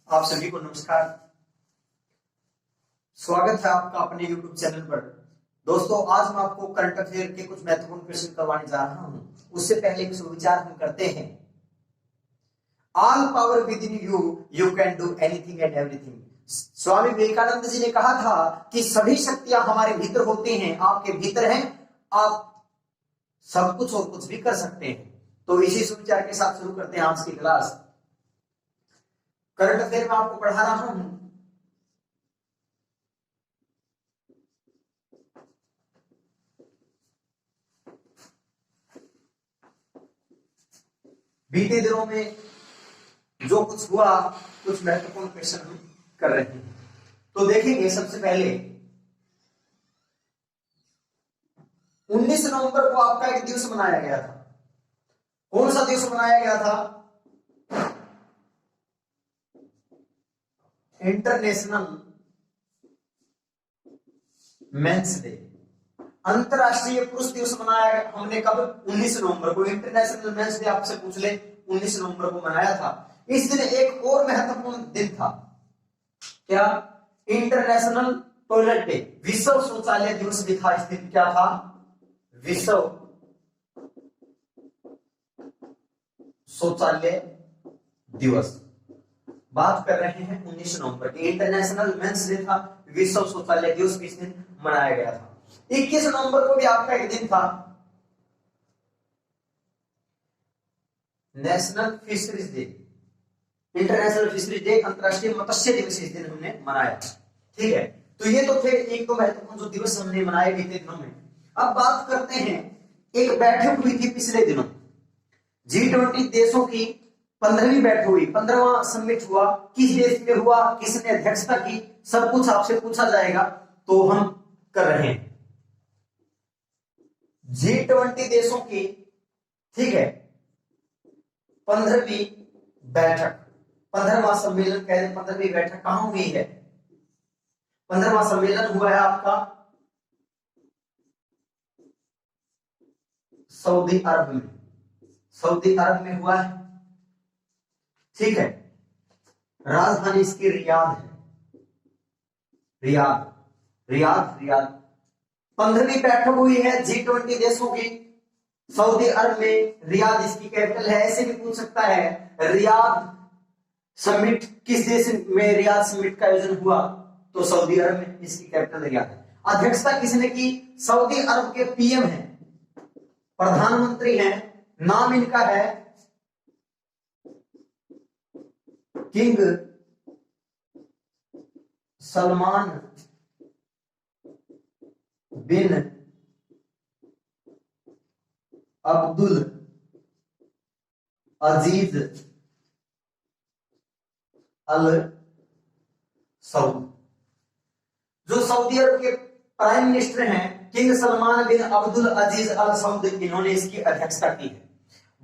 आप सभी को नमस्कार। स्वागत है आपका अपने YouTube चैनल पर। दोस्तों, आज मैं आपको करंट अफेयर के कुछ महत्वपूर्ण प्रश्न करवाने जा रहा हूं। उससे पहले एक सुविचार हम करते हैं। All power within you, you can do anything and everything. Swami Vivekananda ji ने कहा था कि सभी शक्तियां हमारे भीतर होती हैं, आपके भीतर हैं, आप सब कुछ और कुछ भी कर सकते हैं। तो इसी सुविचार के साथ शुरू करते हैं आज की क्लास। करंट अफेयर में आपको पढ़ा रहा हूं। बीते दिनों में जो कुछ हुआ, कुछ महत्वपूर्ण क्वेश्चन हम कर रहे हैं। तो देखेंगे, सबसे पहले 19 नवंबर को आपका एक दिवस मनाया गया था। कौन सा दिवस मनाया गया था? इंटरनेशनल मेंस डे, अंतरराष्ट्रीय पुरुष दिवस मनाया हमने कब? 19 नवंबर को। इंटरनेशनल मेंस डे आपसे पूछ ले, 19 नवंबर को मनाया था। इस दिन एक और महत्वपूर्ण दिन था। क्या? इंटरनेशनल टॉयलेट डे, विश्व शौचालय दिवस भी था। इस दिन क्या था? विश्व शौचालय दिवस। बात कर रहे हैं 19 नवंबर की। इंटरनेशनल मेंस डे था, विश्व शौचालय दिवस भी इस दिन मनाया गया था। 21 नवंबर को भी आपका एक दिन था, national fisheries day, international fisheries day, अंतरराष्ट्रीय मत्स्य दिवस इस दिन हमने मनाया। ठीक है, तो ये तो थे एक तो महत्वपूर्ण जो दिवस हमने मनाए बीते दिनों में। अब बात करते हैं, एक बैठक हुई थी पिछले दिनों, G20 देशों की 15वीं बैठक हुई, 15वां समिट हुआ। किस देश में हुआ, किसने अध्यक्षता की, सब कुछ आपसे पूछा जाएगा, तो हम कर रहे हैं। G20 देशों की, ठीक है, 15वीं बैठक, 15वां सम्मेलन कह रहे। 15वीं बैठक कहां हुई है? 15वां सम्मेलन हुआ है आपका सऊदी अरब में। सऊदी अरब में हुआ है, ठीक है। राजधानी इसकी रियाद है, रियाद, रियाद, रियाद। 15वीं बैठक हुई है G20 देशों की सऊदी अरब में, रियाद इसकी कैपिटल है। ऐसे भी पूछ सकता है, रियाद समिट किस देश में रियाद समिट का आयोजन हुआ? तो सऊदी अरब में, इसकी कैपिटल रियाद है। अध्यक्षता किसने की? सऊदी अरब के पीएम हैं, प्रधानमंत्री हैं, नाम इनका है किंग सलमान बिन अब्दुल अजीज अल सऊद। जो सऊदी अरब के प्राइम मिनिस्टर हैं किंग सलमान बिन अब्दुल अजीज अल सऊद, इन्होंने इसकी अध्यक्षता की है।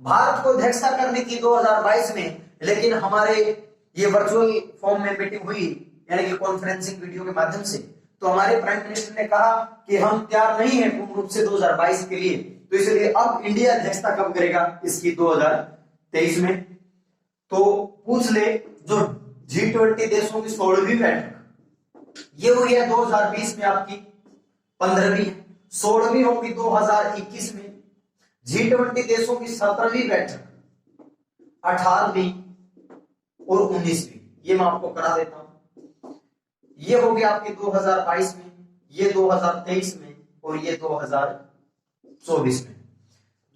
भारत को अध्यक्षता करनी थी 2022 में, लेकिन हमारे ये वर्चुअल फॉर्म में मीटिंग हुई, यानी कि कॉन्फ्रेंसिंग वीडियो के माध्यम से। तो हमारे प्राइम मिनिस्टर ने कहा कि हम तैयार नहीं है पूर्ण रूप से 2022 के लिए, तो इसलिए अब इंडिया अध्यक्षता कब करेगा इसकी? 2023 में। तो पूछ ले, जो G20 देशों की 16वीं बैठक ये हुई है 2020 में, आपकी 15वीं, 16वीं होगी 2021 में। G20 देशों की 17वीं बैठक 18वीं और 19वीं, ये मैं आपको करा देता हूं। ये होगी आपकी 2022 में, ये 2023 में और ये 2024 में।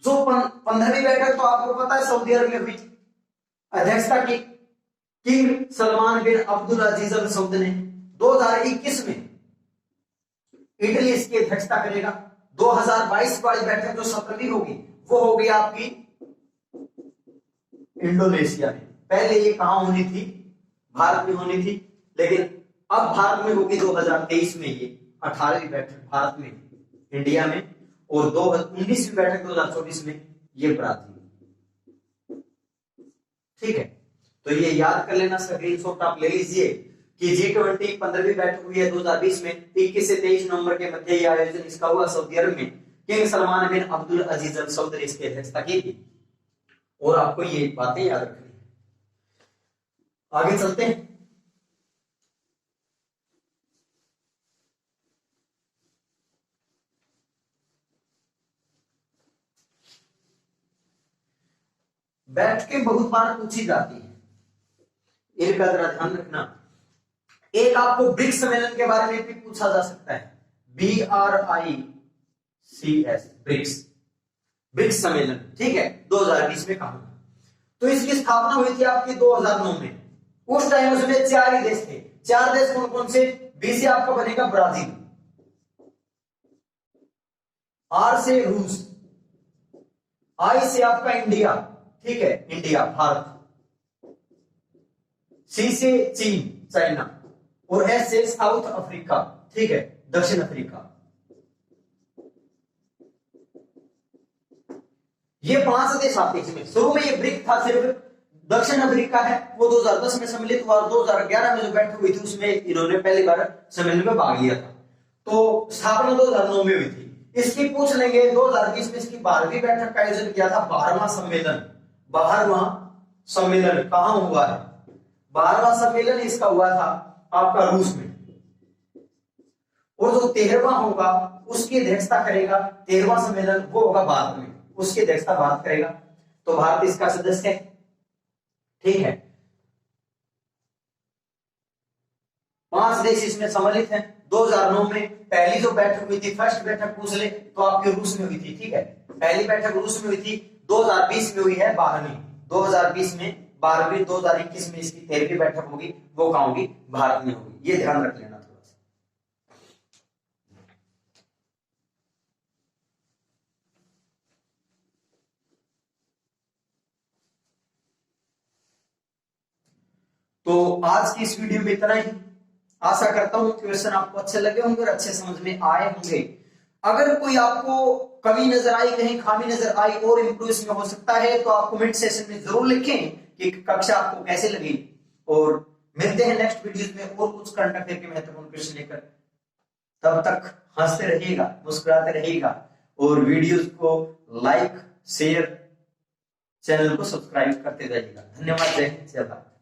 जो 15वीं बैठक तो आपको पता है सऊदी अरब में हुई, अध्यक्षता की किंग सलमान बिन अब्दुल अजीज अल सऊद ने। 2021 में इटली इसकी अध्यक्षता करेगा। 2022 वाली बैठक जो 17वीं होगी वो होगी आपकी इंडोनेशिया में। पहले ये कहां होनी थी? भारत में होनी थी, लेकिन अब भारत में होगी 2023 में। ये 18वीं बैठक भारत में, इंडिया में, और 19वीं बैठक 2024 में ये ब्राजील। ठीक है, तो ये याद कर लेना, स्क्रीनशॉट आप ले लीजिए कि G20 15वीं बैठक हुई है 2020 में। 21 से 23 नवंबर के मध्य ये आयोजन इसका हुआ सऊदी अरब में। किंग सलमान बिन अब्दुल अजीज अल सऊद ने इसकी अध्यक्षता की थी। और आपको ये बातें याद रखनी है। आगे चलते हैं। बैठ के बहुत बार पूछी जाती है, एक का जरा ध्यान रखना। एक आपको ब्रिक्स सम्मेलन के बारे में भी पूछा जा सकता है, BRICS, ब्रिक्स, ब्रिक्स सम्मेलन, ठीक है, 2020 में कहा। तो इसकी स्थापना हुई थी आपकी 2009 में। उस टाइम उसमें 4 ही देश थे। 4 देश कौन कौन से? बी से आपका बनेगा ब्राजील, आर से रूस, आई से आपका इंडिया, ठीक है, इंडिया भारत, सी से चीन चाइना, और एस से साउथ अफ्रीका, ठीक है, दक्षिण अफ्रीका। ये 5 देश आते हैं इसमें। शुरू में ये ब्रिक था सिर्फ, दक्षिण अफ्रीका है वो 2010 में सम्मिलित हुआ, 2011 में जो बैठक हुई थी उसमें इन्होंने पहली बार सम्मेलन में भाग लिया था। तो स्थापना 2009 में हुई थी। इसकी पूछ लेंगे 2020 में इसकी 12वीं बैठक का आयोजन किया था, 12वां सम्मेलन। 12वां सम्मेलन कहां हुआ है? 12वां सम्मेलन इसका हुआ था आपका रूस में। और जो 13वां होगा उसकी अध्यक्षता करेगा, 13वां सम्मेलन वो होगा भारत में, उसकी अध्यक्षता भारत करेगा। तो भारत इसका सदस्य है, ठीक है। 5 देश इसमें सम्मिलित हैं। 2009 में पहली जो बैठक हुई थी, फर्स्ट बैठक पूछ ले तो आपकी रूस में हुई थी, ठीक है, पहली बैठक रूस में हुई थी। 2020 में हुई है 12वीं, 2020 में 12वीं, 2021 में इसकी 13वीं बैठक होगी, वो कहां होगी? भारत में होगी। ये ध्यान रख लेना थोड़ा सा। तो आज की इस वीडियो में इतना ही। आशा करता हूं क्वेश्चन आपको अच्छे लगे होंगे और अच्छे समझ में आए होंगे। अगर कोई आपको कमी नजर आई, कहीं खामी नजर आई और इंप्रूव इसमें हो सकता है तो आप कमेंट सेक्शन में जरूर लिखें कि कक्षा आपको कैसे लगी। और मिलते हैं नेक्स्ट वीडियोस में और कुछ करंट अफेयर के महत्वपूर्ण क्वेश्चन लेकर। तब तक हंसते रहिएगा, मुस्कुराते रहिएगा और वीडियोस को लाइक, शेयर, चैनल को सब्सक्राइब करते रहिएगा। धन्यवाद। जय हिंद, जय भारत।